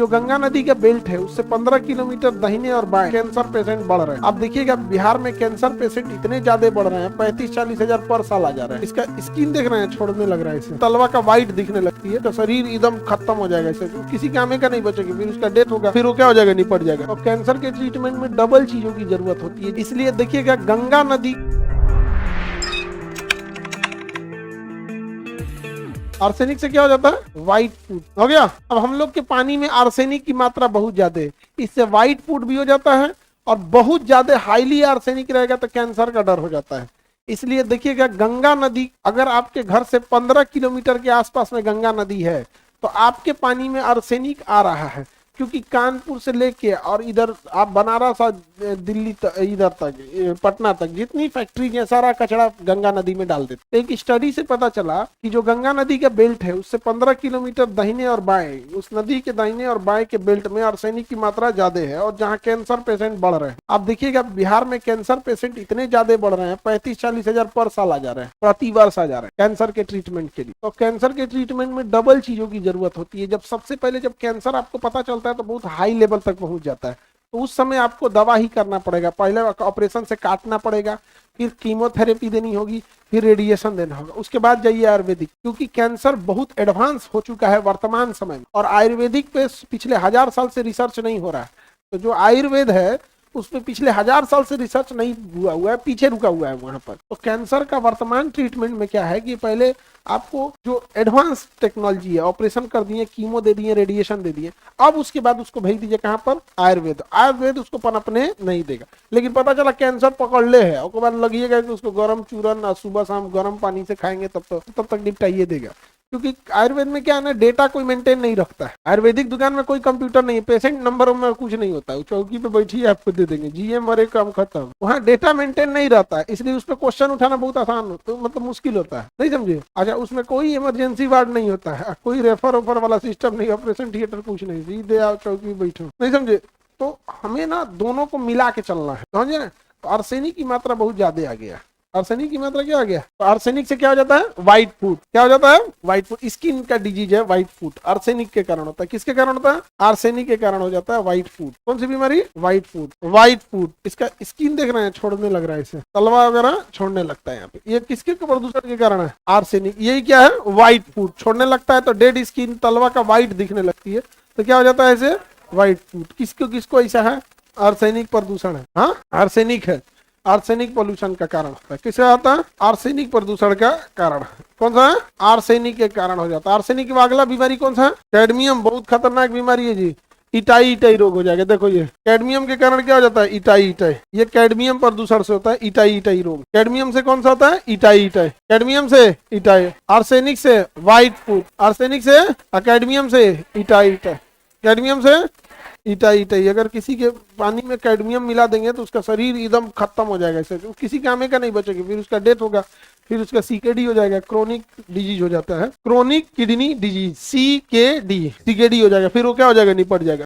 जो गंगा नदी का बेल्ट है उससे 15 किलोमीटर दाहिने और बाएं कैंसर पेशेंट बढ़ रहे हैं। आप देखिएगा बिहार में कैंसर पेशेंट इतने ज्यादा बढ़ रहे हैं, 35-40 हजार पर साल आ जा रहे हैं। इसका स्किन देख रहे हैं, छोड़ने लग रहा है, इसे तलवा का व्हाइट दिखने लगती है, तो शरीर एकदम खत्म हो जाएगा, इसे किसी काम का नहीं बचेगी, फिर उसका डेथ होगा, फिर वो क्या हो जाएगा, निपट जाएगा। और कैंसर के ट्रीटमेंट में डबल चीजों की जरूरत होती है, इसलिए देखिएगा गंगा नदी आर्सेनिक से क्या हो जाता है, व्हाइट फूड हो गया। अब हम लोग के पानी में आर्सेनिक की मात्रा बहुत ज्यादा है, इससे व्हाइट फूड भी हो जाता है, और बहुत ज्यादा हाईली आर्सेनिक रहेगा तो कैंसर का डर हो जाता है। इसलिए देखिएगा गंगा नदी, अगर आपके घर से 15 किलोमीटर के आसपास में गंगा नदी है तो आपके पानी में आर्सेनिक आ रहा है, क्योंकि कानपुर से लेके और इधर आप बनारस और दिल्ली इधर तक, पटना तक जितनी फैक्ट्री है सारा कचरा गंगा नदी में डाल देते। एक स्टडी से पता चला कि जो गंगा नदी का बेल्ट है उससे 15 किलोमीटर दाहिने और बाएं, उस नदी के दाहिने और बाएं के बेल्ट में आर्सेनिक की मात्रा ज्यादा है, और जहाँ कैंसर पेशेंट बढ़ रहे हैं। आप देखिएगा बिहार में कैंसर पेशेंट इतने ज्यादा बढ़ रहे हैं, 35-40 हजार पर साल आ जा रहे हैं, प्रति वर्ष आ जा रहे हैं कैंसर के ट्रीटमेंट के लिए। तो कैंसर के ट्रीटमेंट में डबल चीजों की जरूरत होती है। जब सबसे पहले जब कैंसर आपको पता चलता है तो बहुत हाई लेवल तक पहुंच जाता है, तो उस समय आपको दवा ही करना पड़ेगा। पहले ऑपरेशन से काटना पड़ेगा, फिर कीमोथेरेपी देनी होगी, फिर रेडिएशन देना होगा, उसके बाद जाइए आयुर्वेदिक, क्योंकि कैंसर बहुत एडवांस हो चुका है वर्तमान समय में, और आयुर्वेदिक पे पिछले 1000 साल से रिसर्च नहीं हो रहा है। तो जो आयुर्वेद है उसमें पिछले 1000 साल से रिसर्च नहीं हुआ है, पीछे रुका हुआ है वहां पर। तो कैंसर का वर्तमान ट्रीटमेंट में क्या है कि पहले आपको जो एडवांस टेक्नोलॉजी है, ऑपरेशन कर दिए, कीमो दे दिए, रेडिएशन दे दिए, अब उसके बाद उसको भेज दीजिए कहां पर, आयुर्वेद। आयुर्वेद उसको पनपने नहीं देगा। लेकिन पता चला कैंसर पकड़ ले है, उसके बाद लगिएगा कि उसको गर्म चूरन सुबह शाम गर्म पानी से खाएंगे तब तक निपटाइए देगा। क्योंकि आयुर्वेद में क्या है ना, डेटा कोई मेंटेन नहीं रखता है। आयुर्वेदिक दुकान में कोई कंप्यूटर नहीं है, पेशेंट नंबर में कुछ नहीं होता है, चौकी पे बैठिए आपको दे देंगे, जीए मरे काम खत्म। वहाँ डेटा मेंटेन नहीं रहता है, इसलिए उस पर क्वेश्चन उठाना बहुत आसान होता है, मतलब मुश्किल होता है, नहीं समझे। अच्छा, उसमें कोई इमरजेंसी वार्ड नहीं होता है, कोई रेफर वेफर वाला सिस्टम नहीं, ऑपरेशन थिएटर कुछ नहीं, सीधे आओ चौकी बैठो, नहीं समझे। तो हमें ना दोनों को मिला के चलना है, समझे ना। तो आर्सेनिक की मात्रा बहुत ज्यादा आ गया। आर्सेनिक की मात्रा क्या आ गया, तो आर्सेनिक से क्या हो जाता है, व्हाइट फूड। क्या हो जाता है, व्हाइट फूड। स्किन का डिजीज है व्हाइट फूड, आर्सेनिक के कारण होता है। किसके कारण होता है, आर्सेनिक के कारण हो जाता है व्हाइट फूड। कौन सी बीमारी, व्हाइट फूड। व्हाइट फूड, इसका स्किन देख रहे हैं, छोड़ने लग रहा है, इसे तलवा वगैरह छोड़ने लगता है यहाँ पे। ये किसके प्रदूषण के कारण है, आर्सेनिक। यही क्या है, व्हाइट फूड छोड़ने लगता है, तो डेड स्किन तलवा का व्हाइट दिखने लगती है, तो क्या हो जाता है इसे, व्हाइट फूड। किसको किसको ऐसा है, आर्सेनिक प्रदूषण है, हाँ आर्सेनिक है, आर्सेनिक पोल्यूशन का कारण होता है। किससे आता है, आर्सेनिक प्रदूषण का कारण। कौन सा है, आर्सेनिक के कारण हो जाता है। आर्सेनिक के अगला बीमारी कौन सा है, कैडमियम। बहुत खतरनाक बीमारी है जी, इटाई इटाई रोग हो जाएगा। देखो ये कैडमियम के कारण क्या हो जाता है, इटाई इटाई। ये कैडमियम प्रदूषण से होता है इटाई इटाई रोग। कैडमियम से कौन सा होता है, इटाई इटाई। कैडमियम से इटाई, आर्सेनिक से व्हाइट फूड, आर्सेनिक से कैडमियम से इटाई इटाई, कैडमियम से इटाई इटाई। अगर किसी के पानी में कैडमियम मिला देंगे तो उसका शरीर एकदम खत्म हो जाएगा, इससे किसी काम का नहीं बचेगी, फिर उसका डेथ होगा, फिर उसका सीकेडी हो जाएगा, क्रोनिक डिजीज हो जाता है, क्रोनिक किडनी डिजीज, सीकेडी हो जाएगा, फिर वो क्या हो जाएगा, निपट जाएगा।